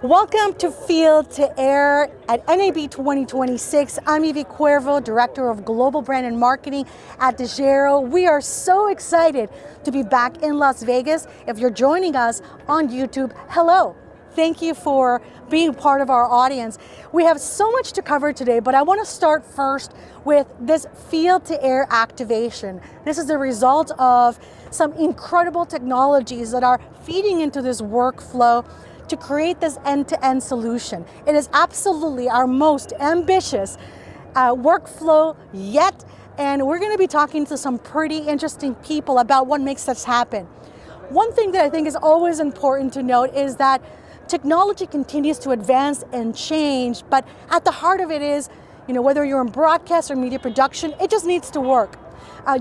Welcome to Field to Air at NAB 2026. I'm Evie Cuervo, Director of Global Brand and Marketing at Dejero. We are so excited to be back in Las Vegas. If you're joining us on YouTube, hello. Thank you for being part of our audience. We have so much to cover today, but I want to start first with this field to air activation. This is the result of some incredible technologies that are feeding into this workflow to create this end-to-end solution. It is absolutely our most ambitious workflow yet, and we're going to be talking to some pretty interesting people about what makes this happen. One thing that I think is always important to note is that technology continues to advance and change, but at the heart of it is, whether you're in broadcast or media production, it just needs to work.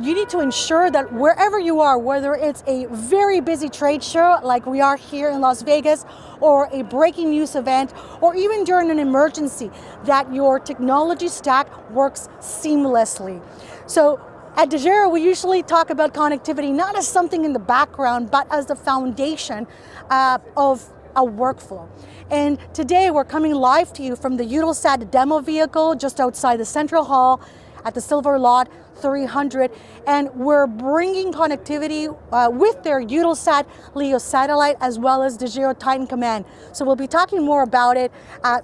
You need to ensure that wherever you are, whether it's a very busy trade show like we are here in Las Vegas, or a breaking news event, or even during an emergency, that your technology stack works seamlessly. So at Dejero, we usually talk about connectivity not as something in the background, but as the foundation of a workflow. And today we're coming live to you from the Eutelsat demo vehicle just outside the Central Hall at the Silver Lot 300, and we're bringing connectivity with their Eutelsat LEO satellite as well as Dejero Titan Command. So we'll be talking more about it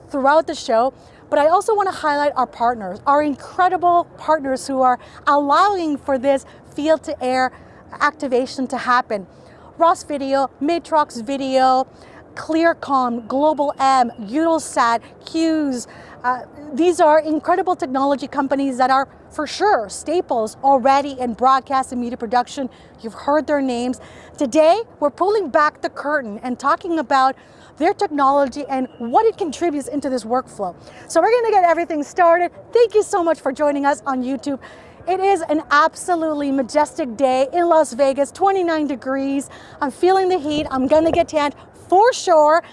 throughout the show. But I also want to highlight our partners, our incredible partners who are allowing for this field to air activation to happen. Ross Video, Matrox Video, ClearCom, GlobalM, Eutelsat, Cuez. These are incredible technology companies that are for sure staples already in broadcast and media production. You've heard their names. Today, we're pulling back the curtain and talking about their technology and what it contributes into this workflow. So we're gonna get everything started. Thank you so much for joining us on YouTube. It is an absolutely majestic day in Las Vegas, 29 degrees. I'm feeling the heat. I'm gonna get tanned for sure.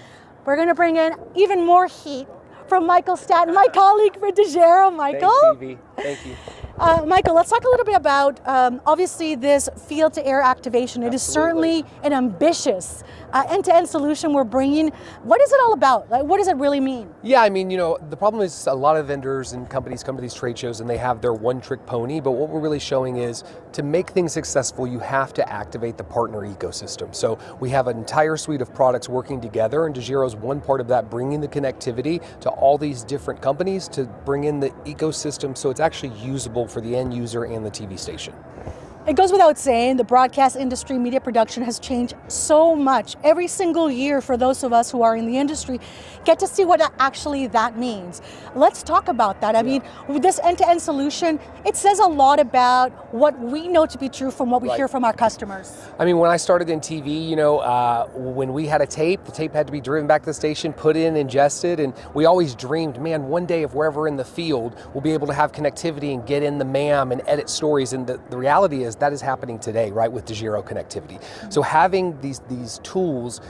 We're gonna bring in even more heat from Michael Statton, my colleague for Dejero. Michael? Thanks, Evie. Thank you. Michael, let's talk a little bit about, obviously, this field-to-air activation. It is certainly an ambitious end-to-end solution we're bringing. What is it all about? Like, what does it really mean? Yeah, I mean, the problem is a lot of vendors and companies come to these trade shows and they have their one-trick pony, but what we're really showing is to make things successful, you have to activate the partner ecosystem. So we have an entire suite of products working together, and Dejero is one part of that, bringing the connectivity to all these different companies to bring in the ecosystem so it's actually usable for the end user and the TV station. It goes without saying, the broadcast industry, media production has changed so much. Every single year, for those of us who are in the industry, get to see what actually that means. Let's talk about that. I mean, with this end-to-end solution, it says a lot about what we know to be true from what we hear from our customers. I mean, when I started in TV, when we had a tape, the tape had to be driven back to the station, put in, ingested, and we always dreamed, man, one day if we're ever in the field, we'll be able to have connectivity and get in the MAM and edit stories, and the reality is that is happening today, right, with Dejero connectivity. So having these tools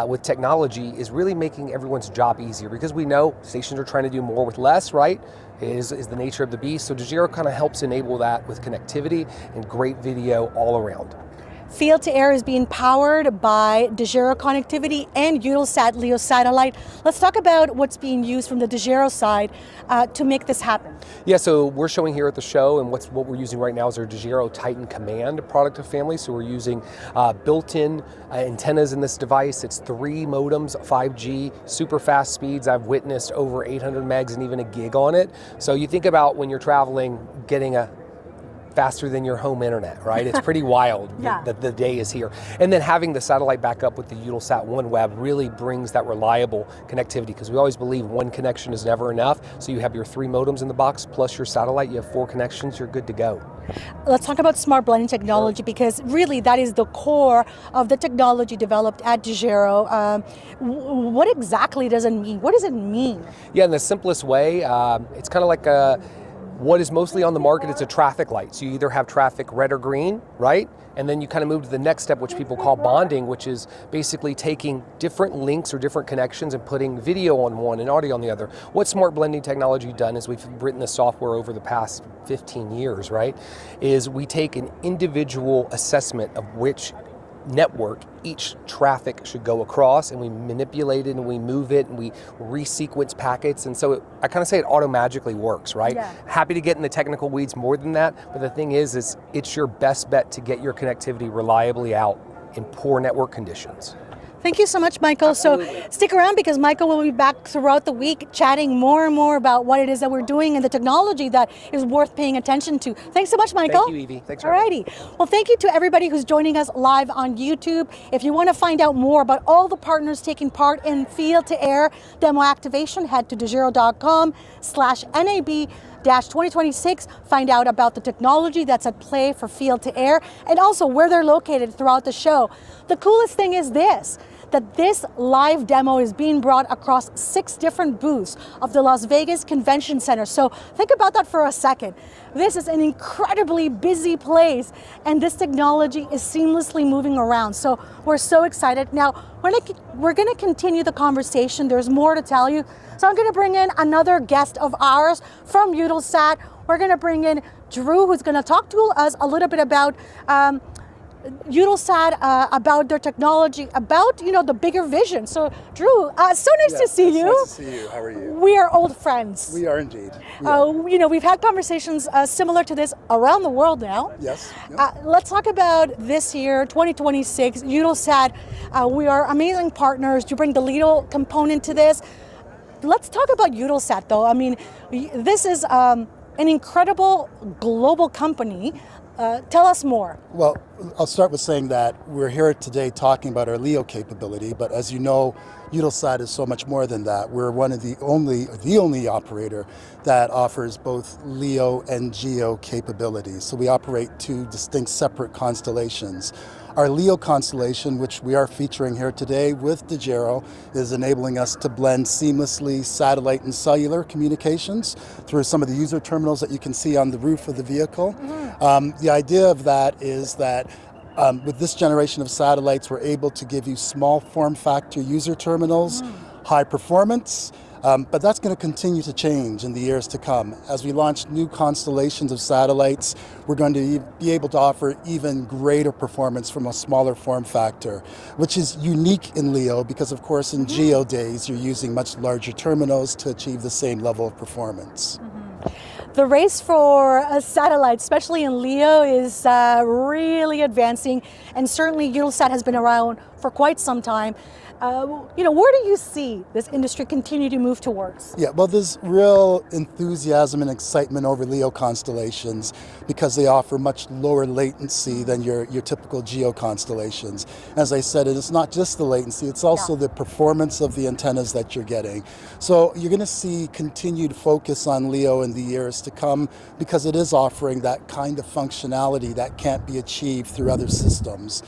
with technology is really making everyone's job easier, because we know stations are trying to do more with less, right? Is the nature of the beast. So Dejero kind of helps enable that with connectivity and great video all around. Field to air is being powered by Dejero connectivity and Eutelsat LEO satellite. Let's talk about what's being used from the Dejero side to make this happen. Yeah, so we're showing here at the show, and what we're using right now is our Dejero Titan Command product family. So we're using built-in antennas in this device. It's 3 modems, 5G, super fast speeds. I've witnessed over 800 megs and even a gig on it. So you think about when you're traveling, getting a faster than your home internet, right? It's pretty wild that the day is here. And then having the satellite backup with the Eutelsat OneWeb really brings that reliable connectivity, because we always believe one connection is never enough. So you have your 3 modems in the box plus your satellite, you have 4 connections, you're good to go. Let's talk about smart blending technology, because really that is the core of the technology developed at Dejero. What exactly does it mean? What does it mean? Yeah, in the simplest way, it's kind of like what is mostly on the market, it's a traffic light. So you either have traffic red or green, right? And then you kind of move to the next step, which people call bonding, which is basically taking different links or different connections and putting video on one and audio on the other. What smart blending technology done is we've written the software over the past 15 years, right? Is we take an individual assessment of which network each traffic should go across, and we manipulate it and we move it and we resequence packets, and so I kind of say it auto-magically works, right? Yeah. Happy to get in the technical weeds more than that, but the thing is it's your best bet to get your connectivity reliably out in poor network conditions. Thank you so much, Michael. Absolutely. So stick around because Michael will be back throughout the week chatting more and more about what it is that we're doing and the technology that is worth paying attention to. Thanks so much, Michael. Thank you, Evie. Thanks for having me. Alrighty. Well, thank you to everybody who's joining us live on YouTube. If you want to find out more about all the partners taking part in field-to-air demo activation, head to dejero.com/NAB-2026. Find out about the technology that's at play for field-to-air and also where they're located throughout the show. The coolest thing is that this live demo is being brought across 6 different booths of the Las Vegas Convention Center. So think about that for a second. This is an incredibly busy place, and this technology is seamlessly moving around. So we're so excited. Now, we're gonna continue the conversation. There's more to tell you. So I'm gonna bring in another guest of ours from Eutelsat. We're gonna bring in Drew, who's gonna talk to us a little bit about Eutelsat, about their technology, about the bigger vision. So Drew, so nice to see you. Nice to see you. How are you? We are old friends. We are indeed. We've had conversations similar to this around the world now. Yes. Let's talk about this year, 2026. Eutelsat, we are amazing partners to bring the LEO component to this. Let's talk about Eutelsat, though. I mean, this is an incredible global company. Tell us more. Well, I'll start with saying that we're here today talking about our LEO capability, but as you know, Eutelsat is so much more than that. We're one of the only operator that offers both LEO and GEO capabilities. So we operate 2 distinct separate constellations. Our LEO constellation, which we are featuring here today with Dejero, is enabling us to blend seamlessly satellite and cellular communications through some of the user terminals that you can see on the roof of the vehicle. The idea of that is that with this generation of satellites, we're able to give you small form factor user terminals, high performance, but that's going to continue to change in the years to come. As we launch new constellations of satellites, we're going to be able to offer even greater performance from a smaller form factor, which is unique in LEO because, of course, in GEO days, you're using much larger terminals to achieve the same level of performance. The race for a satellite, especially in LEO, is really advancing, and certainly Eutelsat has been around for quite some time. Where do you see this industry continue to move towards? Yeah, well, there's real enthusiasm and excitement over LEO constellations because they offer much lower latency than your typical GEO constellations. As I said, it's not just the latency, it's also the performance of the antennas that you're getting. So you're going to see continued focus on LEO in the years to come because it is offering that kind of functionality that can't be achieved through other systems.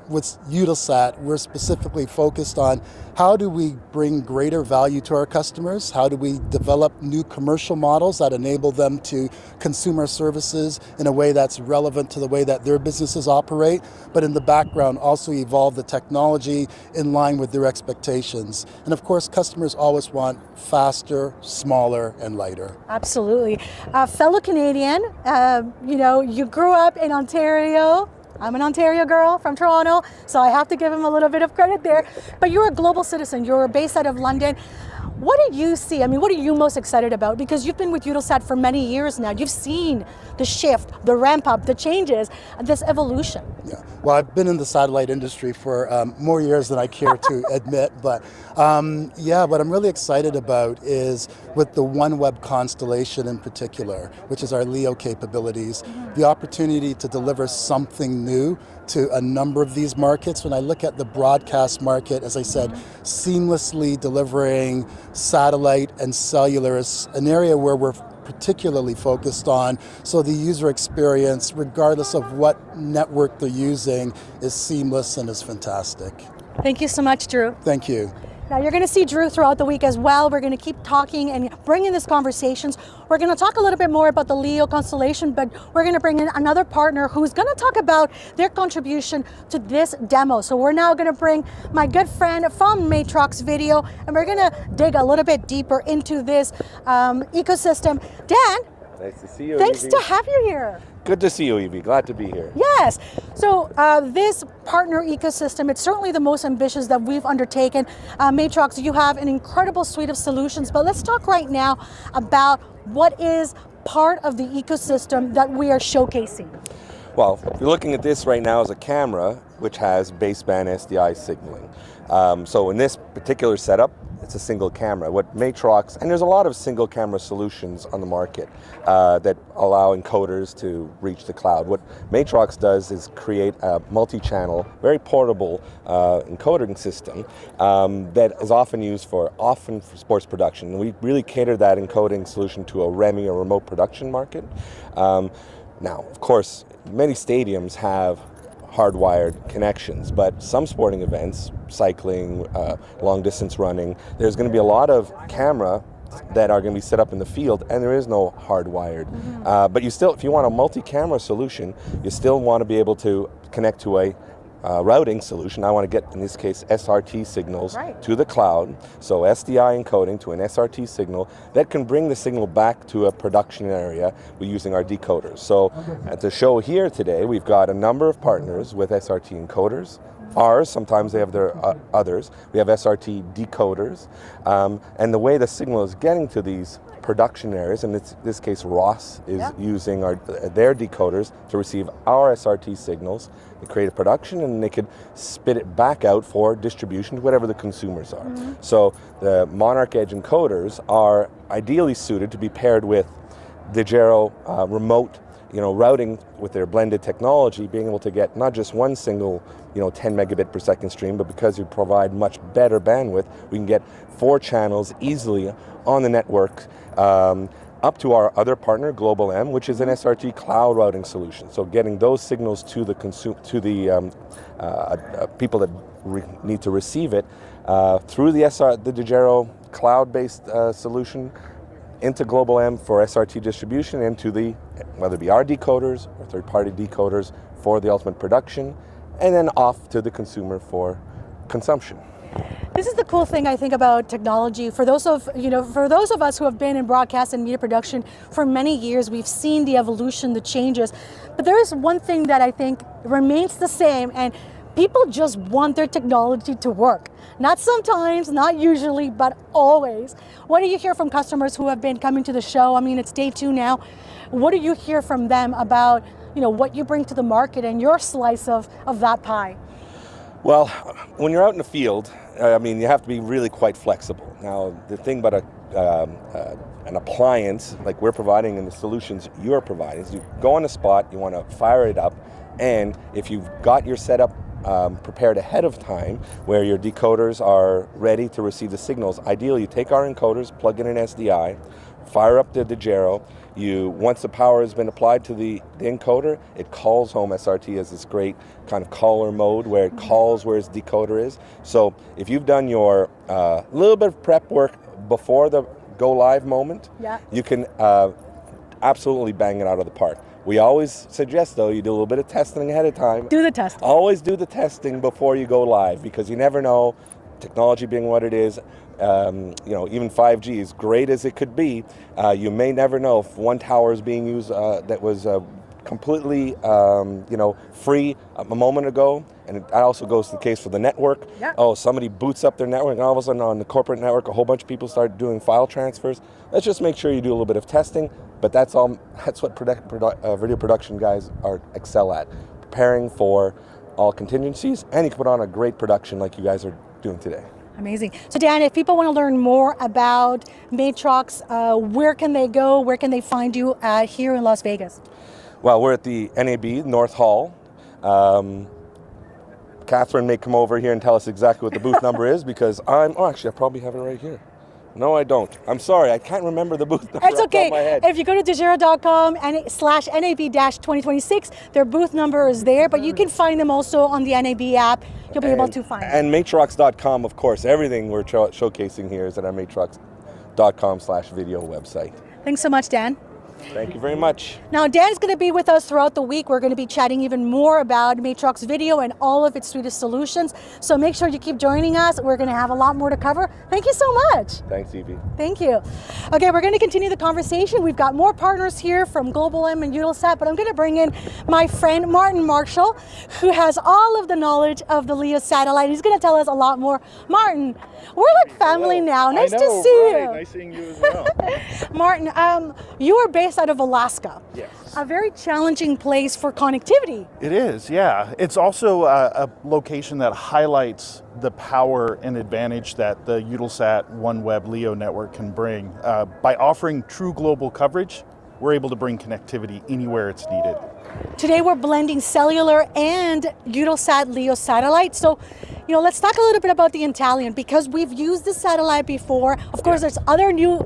With Eutelsat, we're specifically focused on how do we bring greater value to our customers, how do we develop new commercial models that enable them to consume our services in a way that's relevant to the way that their businesses operate, but in the background also evolve the technology in line with their expectations. And of course, customers always want faster, smaller, and lighter. Absolutely. Fellow Canadian, you grew up in Ontario. I'm an Ontario girl from Toronto, so I have to give him a little bit of credit there. But you're a global citizen. You're based out of London. What do you see? I mean, what are you most excited about? Because you've been with Eutelsat for many years now. You've seen the shift, the ramp up, the changes, this evolution. Yeah. Well, I've been in the satellite industry for more years than I care to admit. But what I'm really excited about is with the OneWeb constellation in particular, which is our LEO capabilities, the opportunity to deliver something new to a number of these markets. When I look at the broadcast market, as I said, seamlessly delivering satellite and cellular is an area where we're particularly focused on, so the user experience, regardless of what network they're using, is seamless and is fantastic. Thank you so much, Drew. Thank you. Now you're going to see Drew throughout the week as well. We're going to keep talking and bringing these conversations. We're going to talk a little bit more about the LEO constellation, but we're going to bring in another partner who's going to talk about their contribution to this demo. So we're now going to bring my good friend from Matrox Video, and we're going to dig a little bit deeper into this ecosystem. Dan, nice to see you. Thanks to have you here. Good to see you, Evie. Glad to be here. Yes. So this partner ecosystem, it's certainly the most ambitious that we've undertaken. Matrox, you have an incredible suite of solutions, but let's talk right now about what is part of the ecosystem that we are showcasing. Well, you're looking at this right now as a camera, which has baseband SDI signaling. So in this particular setup, it's a single camera. What Matrox, and there's a lot of single camera solutions on the market that allow encoders to reach the cloud. What Matrox does is create a multi-channel, very portable encoding system that is often used for sports production. And we really cater that encoding solution to a REMI, or remote production market. Now, of course, many stadiums have hardwired connections, but some sporting events, cycling, long distance running, there's going to be a lot of camera that are going to be set up in the field, and there is no hardwired. But you still, if you want a multi-camera solution, you still want to be able to connect to a routing solution. I want to get, in this case, SRT signals to the cloud. So SDI encoding to an SRT signal that can bring the signal back to a production area using our decoders. So at the show here today, we've got a number of partners with SRT encoders. Ours, sometimes they have their others. We have SRT decoders. And the way the signal is getting to these production areas, in this case Ross is using their decoders to receive our SRT signals. They create a production and they could spit it back out for distribution to whatever the consumers are. So the Monarch Edge encoders are ideally suited to be paired with Dejero remote routing with their blended technology, being able to get not just one single 10 megabit per second stream, but because we provide much better bandwidth, we can get 4 channels easily on the network, up to our other partner, GlobalM, which is an SRT cloud routing solution. So getting those signals to the people that need to receive it through the Dejero cloud-based solution into GlobalM for SRT distribution, and to the, whether it be our decoders or third-party decoders for the ultimate production, and then off to the consumer for consumption. This is the cool thing, I think, about technology. For those of us who have been in broadcast and media production for many years, we've seen the evolution, the changes. But there is one thing that I think remains the same, and people just want their technology to work. Not sometimes, not usually, but always. What do you hear from customers who have been coming to the show? I mean, it's day 2 now. What do you hear from them about what you bring to the market and your slice of that pie? Well, when you're out in the field, I mean, you have to be really quite flexible. Now, the thing about an appliance like we're providing and the solutions you're providing is you go on the spot, you want to fire it up, and if you've got your setup prepared ahead of time where your decoders are ready to receive the signals, ideally you take our encoders, plug in an SDI, fire up the Dejero. Once the power has been applied to the encoder, it calls home SRT as this great kind of caller mode where it calls where its decoder is. So if you've done your little bit of prep work before the go live moment, you can absolutely bang it out of the park. We always suggest, though, you do a little bit of testing ahead of time. Do the testing. Always do the testing before you go live, because you never know, technology being what it is, even 5G, as great as it could be, you may never know if one tower is being used that was completely free a moment ago, and it also goes to the case for the network. Oh, somebody boots up their network, and all of a sudden on the corporate network, a whole bunch of people start doing file transfers. Let's just make sure you do a little bit of testing, but that's all. That's what video production guys excel at, preparing for all contingencies, and you can put on a great production like you guys are doing today. Amazing. So Dan, if people want to learn more about Matrox, where can they go? Where can they find you here in Las Vegas? Well, we're at the NAB North Hall. Catherine may come over here and tell us exactly what the booth number is, because actually I probably have it right here. No, I don't. I'm sorry, I can't remember the booth number. It's okay. Off my head. If you go to dejero.com/NAB-2026, their booth number is there, but you can find them also on the NAB app. You'll be able to find them. And Matrox.com, of course. Everything we're showcasing here is at our Matrox.com/video website. Thanks so much, Dan. Thank you very much. Now, Dan's going to be with us throughout the week. We're going to be chatting even more about Matrox Video and all of its suite of solutions. So make sure you keep joining us. We're going to have a lot more to cover. Thank you so much. Thanks, Evie. Thank you. Okay, we're going to continue the conversation. We've got more partners here from GlobalM and Eutelsat, but I'm going to bring in my friend Martin Marshall, who has all of the knowledge of the LEO satellite. He's going to tell us a lot more. Martin, we're like family now. Nice to see you. Nice seeing you as well. Martin, you are based out of Alaska. Yes. A very challenging place for connectivity. It is, yeah. It's also a location that highlights the power and advantage that the Eutelsat OneWeb LEO network can bring. By offering true global coverage, we're able to bring connectivity anywhere it's needed. Today we're blending cellular and Eutelsat LEO satellite. So, let's talk a little bit about the Italian, because we've used this satellite before. Of course, there's other new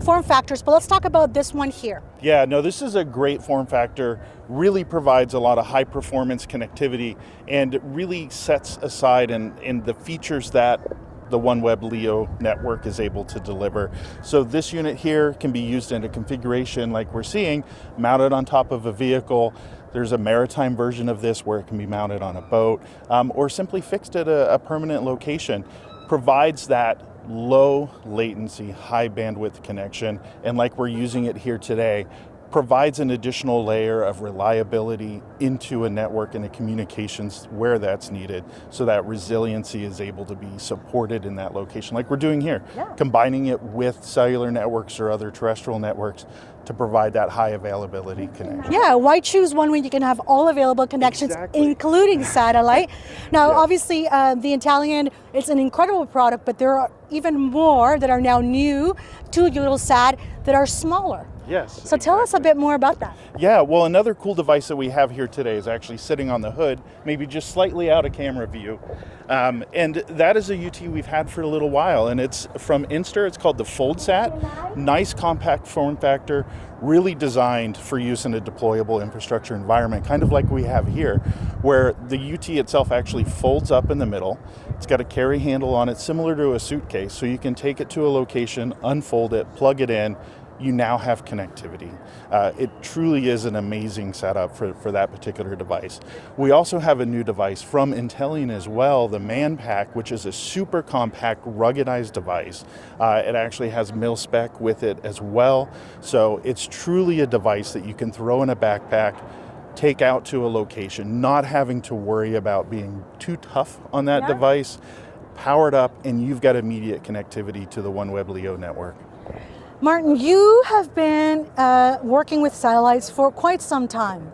form factors, but let's talk about this one here. Yeah, no, this is a great form factor, really provides a lot of high performance connectivity, and really sets aside in the features that the OneWeb LEO network is able to deliver. So this unit here can be used in a configuration like we're seeing, mounted on top of a vehicle. There's a maritime version of this where it can be mounted on a boat, or simply fixed at a permanent location. Provides that low latency, high bandwidth connection, and like we're using it here today, provides an additional layer of reliability into a network and a communications where that's needed, so that resiliency is able to be supported in that location like we're doing here. Yeah. Combining it with cellular networks or other terrestrial networks to provide that high availability connection. Yeah, why choose one when you can have all available connections, Exactly. including satellite? Now, Yeah. obviously, the Italian, it's an incredible product, but there are even more that are now new to Eutelsat that are smaller. Yes. So tell us a bit more about that. Yeah, well, another cool device that we have here today is actually sitting on the hood, maybe just slightly out of camera view. And that is a UT we've had for a little while, and it's from Inster. It's called the FoldSat. Nice compact form factor, really designed for use in a deployable infrastructure environment, kind of like we have here, where the UT itself actually folds up in the middle. It's got a carry handle on it, similar to a suitcase, so you can take it to a location, unfold it, plug it in. You now have connectivity. It truly is an amazing setup for that particular device. We also have a new device from Intellian as well, the ManPack, which is a super compact, ruggedized device. It actually has mil-spec with it as well. So it's truly a device that you can throw in a backpack, take out to a location, not having to worry about being too tough on that device, powered up, and you've got immediate connectivity to the OneWeb LEO network. Martin, you have been working with satellites for quite some time.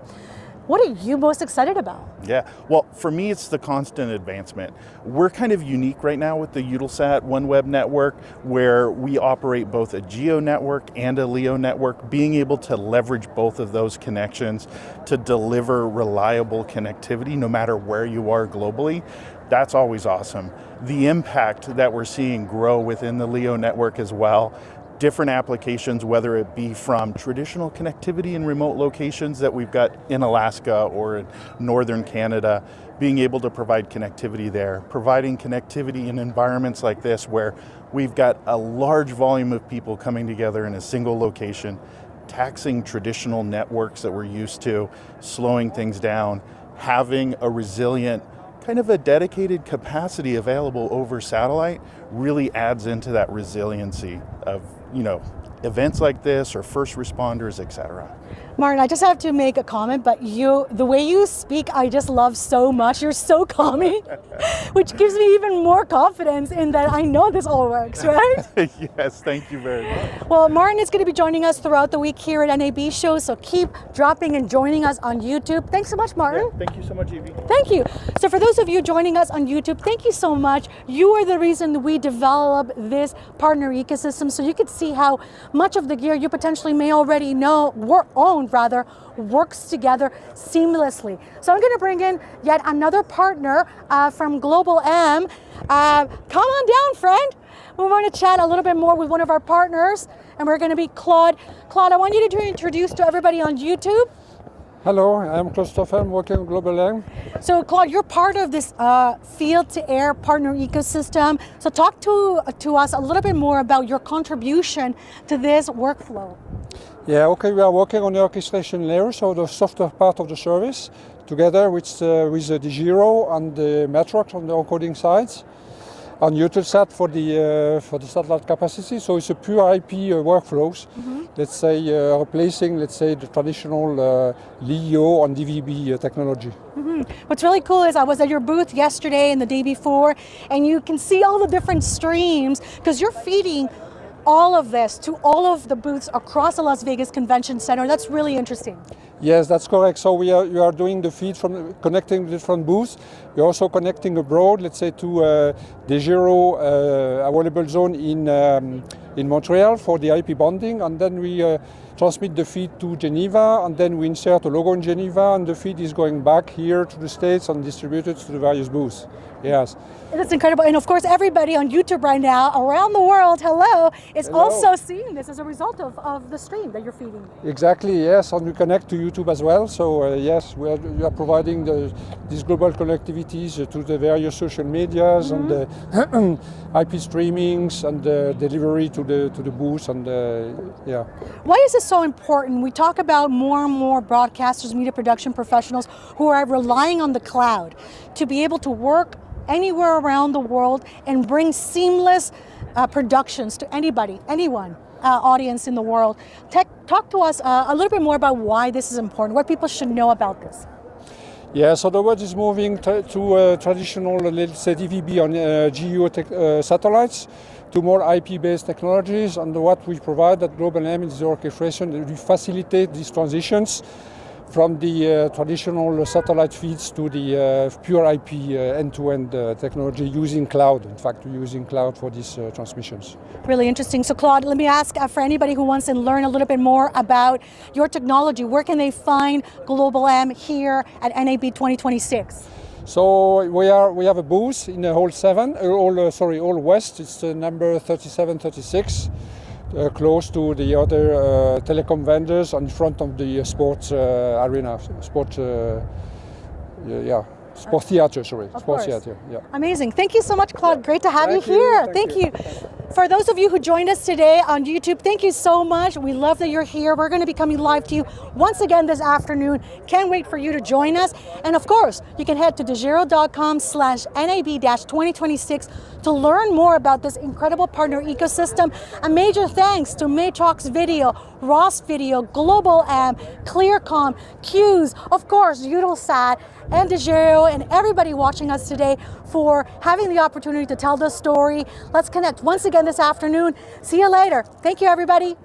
What are you most excited about? Yeah, well, for me, it's the constant advancement. We're kind of unique right now with the Eutelsat OneWeb network, where we operate both a GEO network and a LEO network, being able to leverage both of those connections to deliver reliable connectivity no matter where you are globally. That's always awesome. The impact that we're seeing grow within the LEO network as well. Different applications, whether it be from traditional connectivity in remote locations that we've got in Alaska or in northern Canada, being able to provide connectivity there, providing connectivity in environments like this where we've got a large volume of people coming together in a single location, taxing traditional networks that we're used to, slowing things down, having a resilient, kind of a dedicated capacity available over satellite really adds into that resiliency of, events like this or first responders, etc. Martin, I just have to make a comment, but the way you speak, I just love so much. You're so calming, which gives me even more confidence in that I know this all works, right? Yes, thank you very much. Well, Martin is going to be joining us throughout the week here at NAB Show, so keep dropping and joining us on YouTube. Thanks so much, Martin. Yeah, thank you so much, Evie. Thank you. So for those of you joining us on YouTube, thank you so much. You are the reason we develop this partner ecosystem, so you could see how much of the gear you potentially may already know, works together seamlessly. So I'm going to bring in yet another partner from GlobalM. Come on down, friend. We're going to chat a little bit more with one of our partners, and we're going to be Claude. Claude, I want you to introduce to everybody on YouTube. Hello, I'm Christopher, I'm working on GlobalM. So Claude, you're part of this field-to-air partner ecosystem. So talk to us a little bit more about your contribution to this workflow. Yeah, okay, we are working on the orchestration layer, so the software part of the service, together with the Dejero and the Matrox on the encoding sides, and Eutelsat for the satellite capacity. So it's a pure IP workflows. Let's say replacing, let's say, the traditional LEO and DVB technology. What's really cool is I was at your booth yesterday and the day before, and you can see all the different streams because you're feeding all of this to all of the booths across the Las Vegas Convention Center. That's really interesting. Yes, that's correct. So you are doing the feed from connecting different booths. We're also connecting abroad, let's say to Dejero available zone in Montreal for the IP bonding, and then we transmit the feed to Geneva, and then we insert a logo in Geneva, and the feed is going back here to the States and distributed to the various booths. Yes. That's incredible. And of course, everybody on YouTube right now, around the world, is also seeing this as a result of the stream that you're feeding. Exactly, yes, and we connect to YouTube as well. So yes, we are providing these global connectivities to the various social medias and the IP streamings and the delivery to the booths and yeah. Why is this so important? We talk about more and more broadcasters, media production professionals who are relying on the cloud to be able to work anywhere around the world and bring seamless productions to anyone, audience in the world. Talk to us a little bit more about why this is important, what people should know about this. Yeah, so the world is moving to traditional, let's say, DVB on GEO satellites to more IP-based technologies, and what we provide at GlobalM is the orchestration. We facilitate these transitions from the traditional satellite feeds to the pure IP end-to-end technology using cloud. In fact, we're using cloud for these transmissions. Really interesting. So Claude, let me ask for anybody who wants to learn a little bit more about your technology, where can they find GlobalM here at NAB 2026? So we have a booth in Hall 7, Hall West. It's number 3736. Close to the other telecom vendors in front of the sports arena, sports theater, sports theater. Yeah. Amazing. Thank you so much, Claude. Great to have you here. Thank you. For those of you who joined us today on YouTube, thank you so much. We love that you're here. We're going to be coming live to you once again this afternoon. Can't wait for you to join us. And of course, you can head to dejero.com/NAB-2026 to learn more about this incredible partner ecosystem. A major thanks to Matrox Video, Ross Video, GlobalM, Clearcom, Cuez, of course, Eutelsat, and Dejero, and everybody watching us today for having the opportunity to tell this story. Let's connect once again this afternoon. See you later. Thank you, everybody.